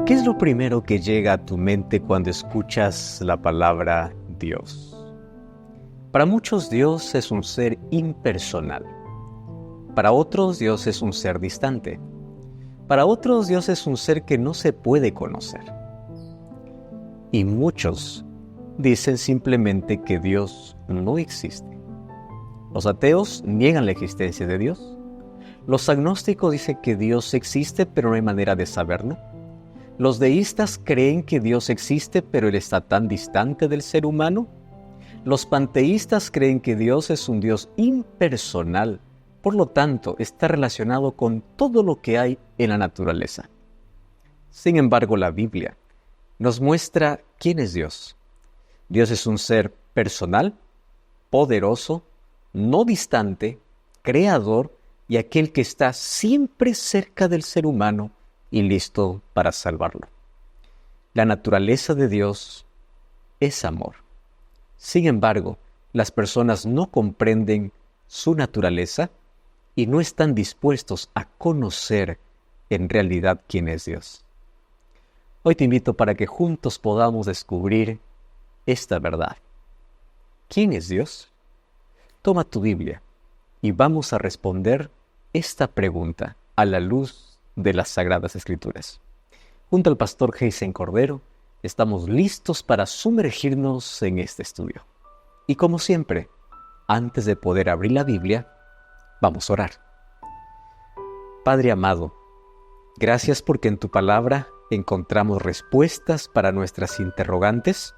¿Qué es lo primero que llega a tu mente cuando escuchas la palabra Dios? Para muchos Dios es un ser impersonal. Para otros Dios es un ser distante. Para otros Dios es un ser que no se puede conocer. Y muchos dicen simplemente que Dios no existe. Los ateos niegan la existencia de Dios. Los agnósticos dicen que Dios existe, pero no hay manera de saberlo. Los deístas creen que Dios existe, pero Él está tan distante del ser humano. Los panteístas creen que Dios es un Dios impersonal, por lo tanto, está relacionado con todo lo que hay en la naturaleza. Sin embargo, la Biblia nos muestra quién es Dios. Dios es un ser personal, poderoso, no distante, creador y aquel que está siempre cerca del ser humano y listo para salvarlo. La naturaleza de Dios es amor. Sin embargo, las personas no comprenden su naturaleza y no están dispuestos a conocer en realidad quién es Dios. Hoy te invito para que juntos podamos descubrir esta verdad. ¿Quién es Dios? Toma tu Biblia y vamos a responder esta pregunta a la luz de las Sagradas Escrituras. Junto al pastor Heisen Cordero, estamos listos para sumergirnos en este estudio. Y como siempre, antes de poder abrir la Biblia, vamos a orar. Padre amado, gracias porque en tu palabra encontramos respuestas para nuestras interrogantes,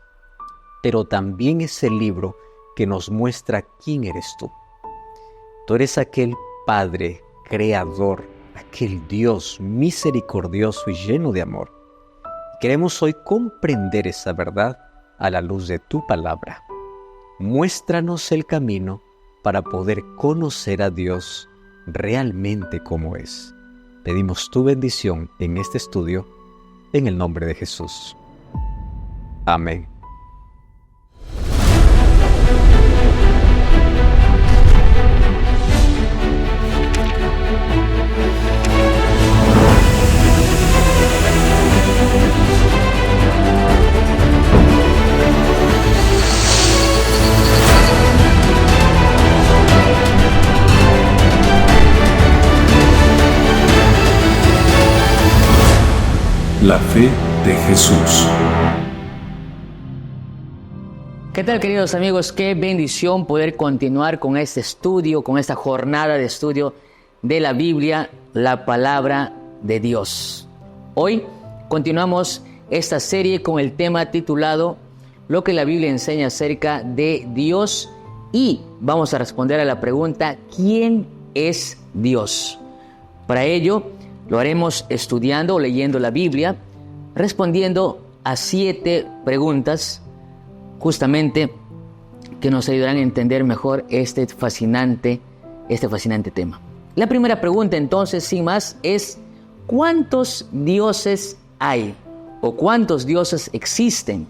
pero también es el libro que nos muestra quién eres tú. Tú eres aquel Padre, Creador, aquel Dios misericordioso y lleno de amor. Queremos hoy comprender esa verdad a la luz de tu palabra. Muéstranos el camino para poder conocer a Dios realmente como es. Pedimos tu bendición en este estudio, en el nombre de Jesús. Amén. La fe de Jesús. ¿Qué tal, queridos amigos? Qué bendición poder continuar con este estudio, con esta jornada de estudio de la Biblia, la palabra de Dios. Hoy continuamos esta serie con el tema titulado Lo que la Biblia enseña acerca de Dios, y vamos a responder a la pregunta ¿quién es Dios? Para ello lo haremos estudiando o leyendo la Biblia, respondiendo a 7 preguntas justamente que nos ayudarán a entender mejor este fascinante tema. La primera pregunta entonces, sin más, es ¿cuántos dioses hay? ¿O cuántos dioses existen?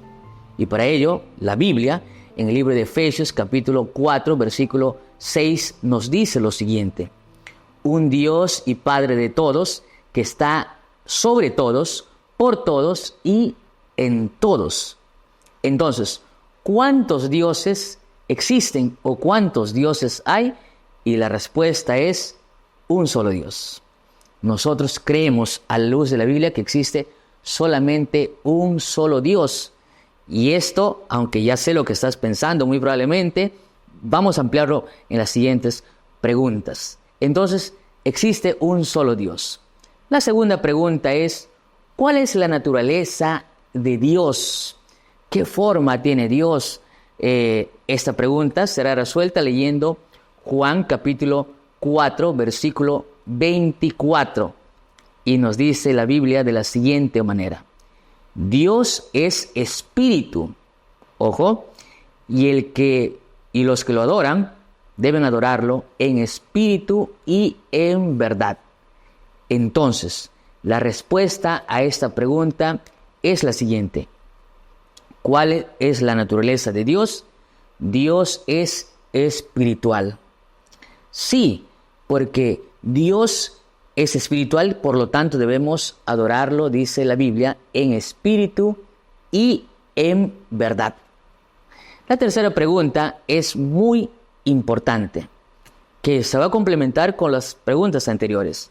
Y para ello, la Biblia, en el libro de Efesios capítulo 4, versículo 6, nos dice lo siguiente: un Dios y Padre de todos, que está sobre todos, por todos y en todos. Entonces, ¿cuántos dioses existen o cuántos dioses hay? Y la respuesta es un solo Dios. Nosotros creemos a la luz de la Biblia que existe solamente un solo Dios. Y esto, aunque ya sé lo que estás pensando muy probablemente, vamos a ampliarlo en las siguientes preguntas. Entonces, existe un solo Dios. La segunda pregunta es, ¿cuál es la naturaleza de Dios? ¿Qué forma tiene Dios? Esta pregunta será resuelta leyendo Juan capítulo 4, versículo 24. Y nos dice la Biblia de la siguiente manera: Dios es espíritu, ojo, y los que lo adoran deben adorarlo en espíritu y en verdad. Entonces, la respuesta a esta pregunta es la siguiente: ¿cuál es la naturaleza de Dios? Dios es espiritual. Sí, porque Dios es espiritual, por lo tanto debemos adorarlo, dice la Biblia, en espíritu y en verdad. La tercera pregunta es muy importante, que se va a complementar con las preguntas anteriores.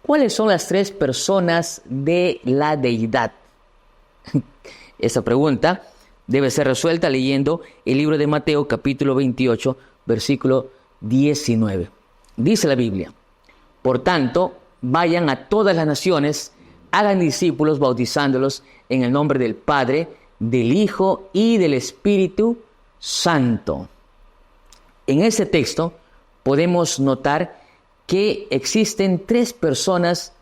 ¿Cuáles son las tres personas de la deidad? Esa pregunta debe ser resuelta leyendo el libro de Mateo, capítulo 28, versículo 19. Dice la Biblia: por tanto, vayan a todas las naciones, hagan discípulos bautizándolos en el nombre del Padre, del Hijo y del Espíritu Santo. En ese texto podemos notar que existen tres personas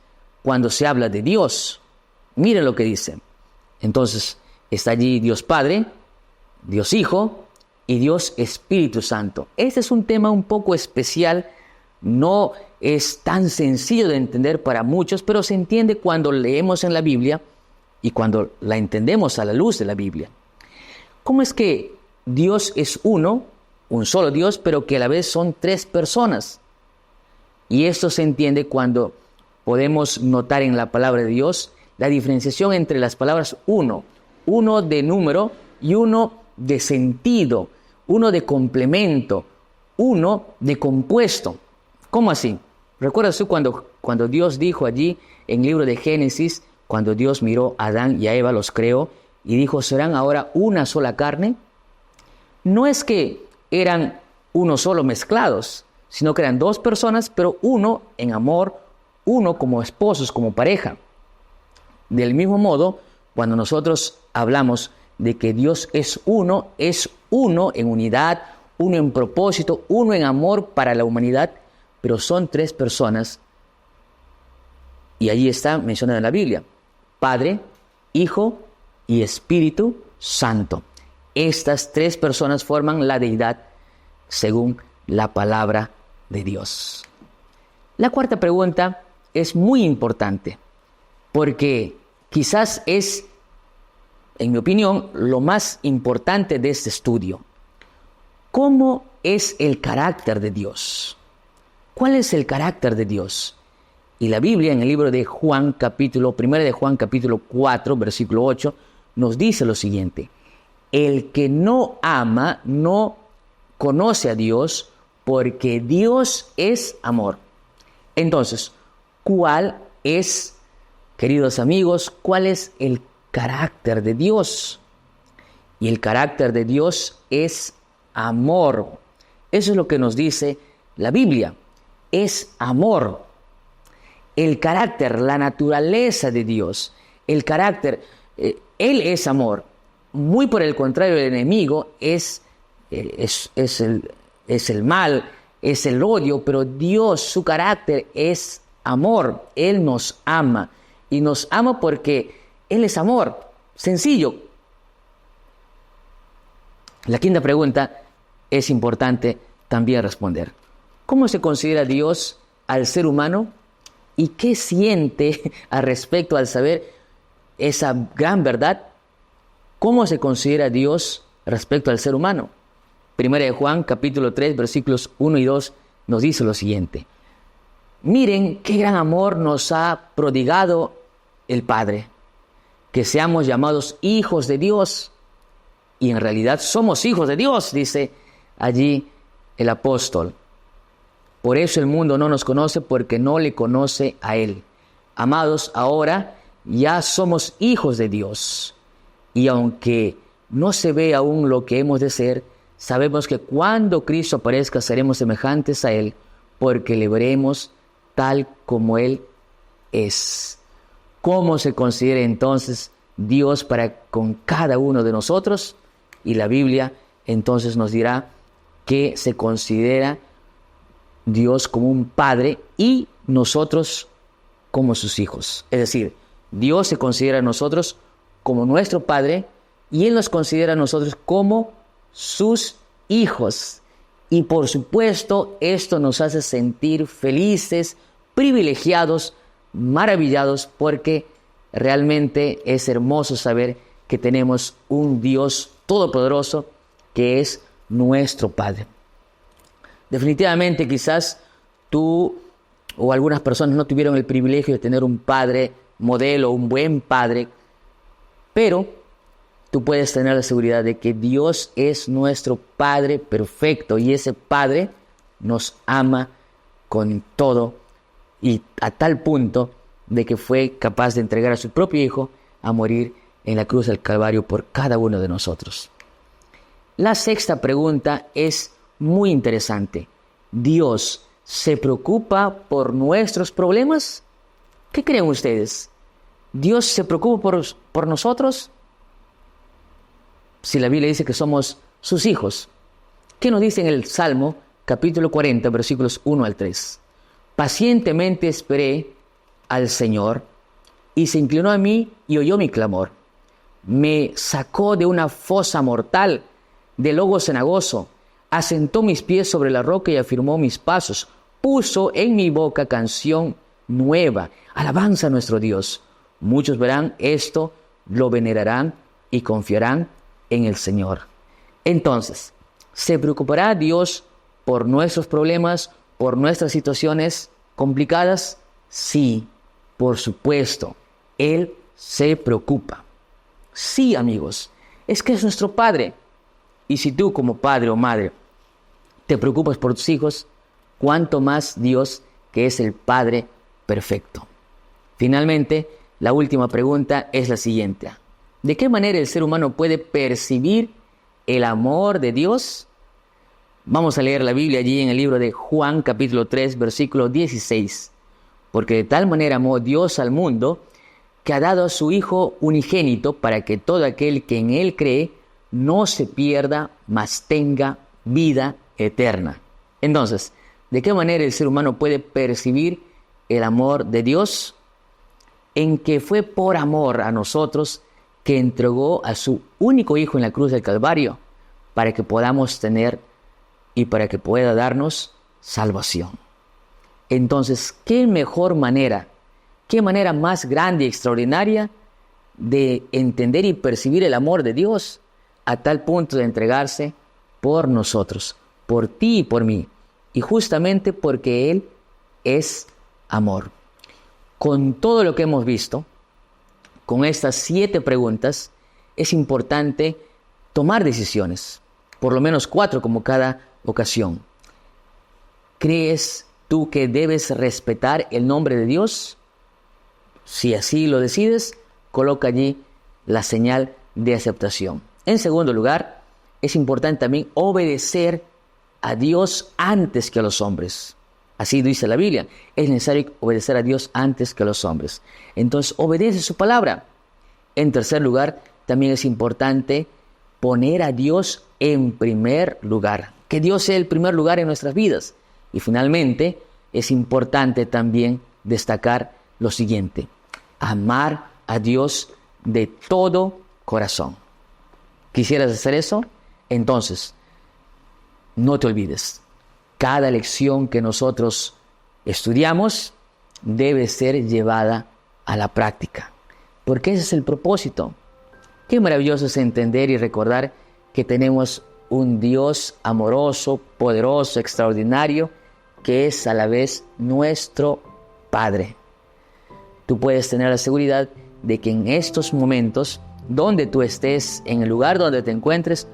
cuando se habla de Dios. Miren lo que dice. Entonces, está allí Dios Padre, Dios Hijo y Dios Espíritu Santo. Este es un tema un poco especial, no es tan sencillo de entender para muchos, pero se entiende cuando leemos en la Biblia y cuando la entendemos a la luz de la Biblia. ¿Cómo es que Dios es uno, un solo Dios, pero que a la vez son tres personas? Y esto se entiende cuando podemos notar en la palabra de Dios la diferenciación entre las palabras uno de número y uno de sentido, uno de complemento, uno de compuesto. ¿Cómo así? ¿Recuerdas tú cuando Dios dijo allí en el libro de Génesis, cuando Dios miró a Adán y a Eva, los creó, y dijo, serán ahora una sola carne? No es que eran uno solo mezclados, sino que eran dos personas, pero uno en amor, uno como esposos, como pareja. Del mismo modo, cuando nosotros hablamos de que Dios es uno en unidad, uno en propósito, uno en amor para la humanidad, pero son tres personas, y allí está mencionado en la Biblia: Padre, Hijo y Espíritu Santo. Estas tres personas forman la deidad según la palabra de Dios. La cuarta pregunta es muy importante, porque quizás es, en mi opinión, lo más importante de este estudio. ¿Cómo es el carácter de Dios? ¿Cuál es el carácter de Dios? Y la Biblia, en el libro de Juan, 1 de Juan, capítulo 4, versículo 8, nos dice lo siguiente: el que no ama no conoce a Dios, porque Dios es amor. Entonces, ¿cuál es, queridos amigos, cuál es el carácter de Dios? Y el carácter de Dios es amor. Eso es lo que nos dice la Biblia. Es amor. El carácter, la naturaleza de Dios, el carácter, Él es amor. Muy por el contrario, el enemigo es el mal, es el odio, pero Dios, su carácter es amor. Él nos ama, y nos ama porque Él es amor. Sencillo. La quinta pregunta es importante también responder. ¿Cómo se considera Dios al ser humano? ¿Y qué siente al respecto al saber esa gran verdad? ¿Cómo se considera Dios respecto al ser humano? Primera de Juan, capítulo 3, versículos 1 y 2, nos dice lo siguiente: miren qué gran amor nos ha prodigado el Padre, que seamos llamados hijos de Dios. Y en realidad somos hijos de Dios, dice allí el apóstol. Por eso el mundo no nos conoce, porque no le conoce a Él. Amados, ahora ya somos hijos de Dios. Y aunque no se ve aún lo que hemos de ser, sabemos que cuando Cristo aparezca seremos semejantes a Él, porque le veremos tal como Él es. ¿Cómo se considera entonces Dios para con cada uno de nosotros? Y la Biblia entonces nos dirá que se considera Dios como un padre y nosotros como sus hijos. Es decir, Dios se considera a nosotros como nuestro Padre y Él nos considera a nosotros como sus hijos. Y por supuesto, esto nos hace sentir felices, privilegiados, maravillados, porque realmente es hermoso saber que tenemos un Dios todopoderoso que es nuestro Padre. Definitivamente, quizás tú o algunas personas no tuvieron el privilegio de tener un padre modelo, un buen padre, pero tú puedes tener la seguridad de que Dios es nuestro Padre perfecto y ese Padre nos ama con todo y a tal punto de que fue capaz de entregar a su propio Hijo a morir en la cruz del Calvario por cada uno de nosotros. La sexta pregunta es muy interesante. ¿Dios se preocupa por nuestros problemas? ¿Qué creen ustedes? ¿Dios se preocupa por nosotros? Si la Biblia dice que somos sus hijos. ¿Qué nos dice en el Salmo capítulo 40, versículos 1 al 3? Pacientemente esperé al Señor y se inclinó a mí y oyó mi clamor. Me sacó de una fosa mortal, de lodo cenagoso, asentó mis pies sobre la roca y afirmó mis pasos. Puso en mi boca canción nueva, alabanza a nuestro Dios. Muchos verán esto, lo venerarán y confiarán en el Señor. Entonces, ¿se preocupará Dios por nuestros problemas, por nuestras situaciones complicadas? Sí, por supuesto, Él se preocupa. Sí, amigos, es que es nuestro Padre. Y si tú como padre o madre te preocupas por tus hijos, ¿cuánto más Dios, que es el Padre perfecto? Finalmente, la última pregunta es la siguiente. ¿De qué manera el ser humano puede percibir el amor de Dios? Vamos a leer la Biblia allí en el libro de Juan capítulo 3, versículo 16. Porque de tal manera amó Dios al mundo, que ha dado a su Hijo unigénito para que todo aquel que en Él cree no se pierda, mas tenga vida eterna. Entonces, ¿de qué manera el ser humano puede percibir el amor de Dios? En que fue por amor a nosotros que entregó a su único Hijo en la cruz del Calvario para que podamos tener y para que pueda darnos salvación. Entonces, ¿qué mejor manera, qué manera más grande y extraordinaria de entender y percibir el amor de Dios a tal punto de entregarse por nosotros, por ti y por mí, y justamente porque Él es amor? Con todo lo que hemos visto, con estas 7 preguntas, es importante tomar decisiones, por lo menos 4 como cada ocasión. ¿Crees tú que debes respetar el nombre de Dios? Si así lo decides, coloca allí la señal de aceptación. En segundo lugar, es importante también obedecer a Dios antes que a los hombres. Así dice la Biblia, es necesario obedecer a Dios antes que a los hombres. Entonces, obedece su palabra. En tercer lugar, también es importante poner a Dios en primer lugar. Que Dios sea el primer lugar en nuestras vidas. Y finalmente, es importante también destacar lo siguiente: amar a Dios de todo corazón. ¿Quisieras hacer eso? Entonces, no te olvides. Cada lección que nosotros estudiamos debe ser llevada a la práctica, porque ese es el propósito. Qué maravilloso es entender y recordar que tenemos un Dios amoroso, poderoso, extraordinario, que es a la vez nuestro Padre. Tú puedes tener la seguridad de que en estos momentos, donde tú estés, en el lugar donde te encuentres,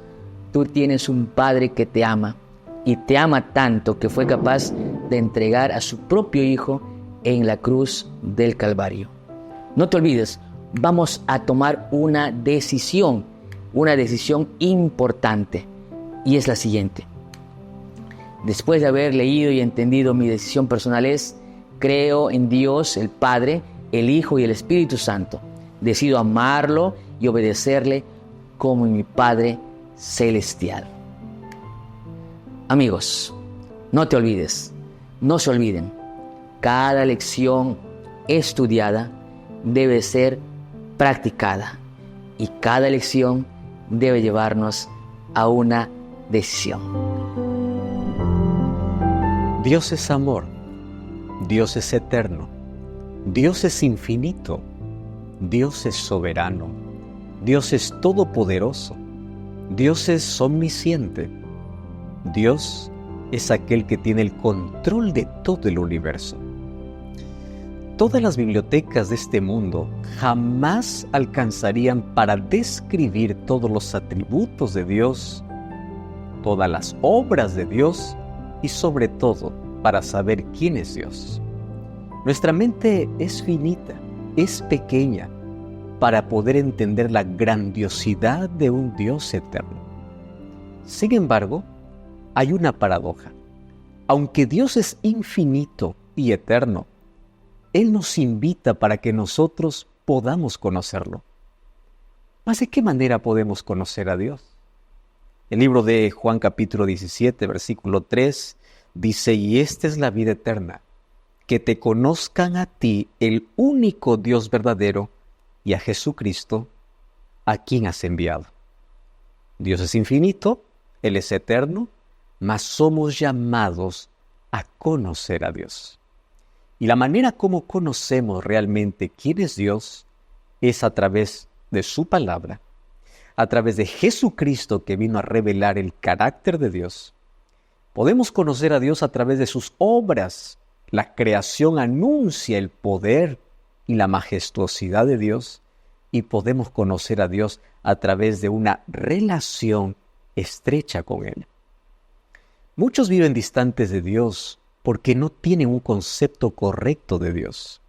tú tienes un Padre que te ama. Y te ama tanto que fue capaz de entregar a su propio Hijo en la cruz del Calvario. No te olvides, vamos a tomar una decisión importante. Y es la siguiente. Después de haber leído y entendido, mi decisión personal es: creo en Dios, el Padre, el Hijo y el Espíritu Santo. Decido amarlo y obedecerle como mi Padre celestial. Amigos, no te olvides, no se olviden, cada lección estudiada debe ser practicada y cada lección debe llevarnos a una decisión. Dios es amor, Dios es eterno, Dios es infinito, Dios es soberano, Dios es todopoderoso, Dios es omnisciente. Dios es aquel que tiene el control de todo el universo. todas las bibliotecas de este mundo jamás alcanzarían para describir todos los atributos de Dios, todas las obras de Dios y sobre todo para saber quién es Dios. Nuestra mente es finita, es pequeña para poder entender la grandiosidad de un Dios eterno. Sin embargo, hay una paradoja. Aunque Dios es infinito y eterno, Él nos invita para que nosotros podamos conocerlo. ¿Mas de qué manera podemos conocer a Dios? El libro de Juan capítulo 17, versículo 3, dice: y esta es la vida eterna, que te conozcan a ti, el único Dios verdadero, y a Jesucristo, a quien has enviado. Dios es infinito, Él es eterno, mas somos llamados a conocer a Dios. Y la manera como conocemos realmente quién es Dios es a través de su palabra, a través de Jesucristo que vino a revelar el carácter de Dios. Podemos conocer a Dios a través de sus obras. La creación anuncia el poder y la majestuosidad de Dios, y podemos conocer a Dios a través de una relación estrecha con Él. Muchos viven distantes de Dios porque no tienen un concepto correcto de Dios.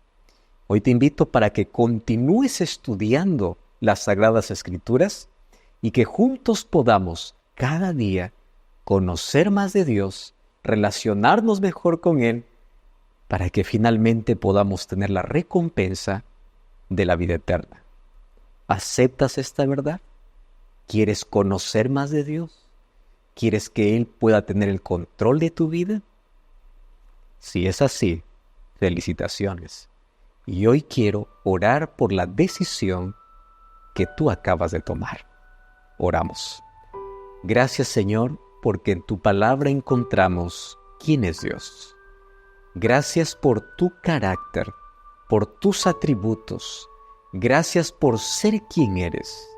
Hoy te invito para que continúes estudiando las Sagradas Escrituras y que juntos podamos cada día conocer más de Dios, relacionarnos mejor con Él, para que finalmente podamos tener la recompensa de la vida eterna. ¿Aceptas esta verdad? ¿Quieres conocer más de Dios? ¿Quieres que Él pueda tener el control de tu vida? Si es así, felicitaciones. Y hoy quiero orar por la decisión que tú acabas de tomar. Oramos. Gracias, Señor, porque en tu palabra encontramos quién es Dios. Gracias por tu carácter, por tus atributos. Gracias por ser quien eres.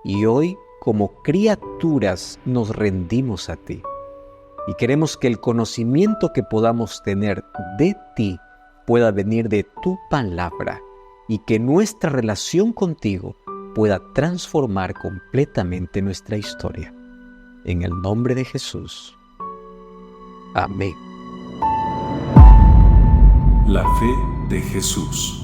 Y hoy, como criaturas, nos rendimos a ti. Y queremos que el conocimiento que podamos tener de ti pueda venir de tu palabra y que nuestra relación contigo pueda transformar completamente nuestra historia. En el nombre de Jesús. Amén. La fe de Jesús.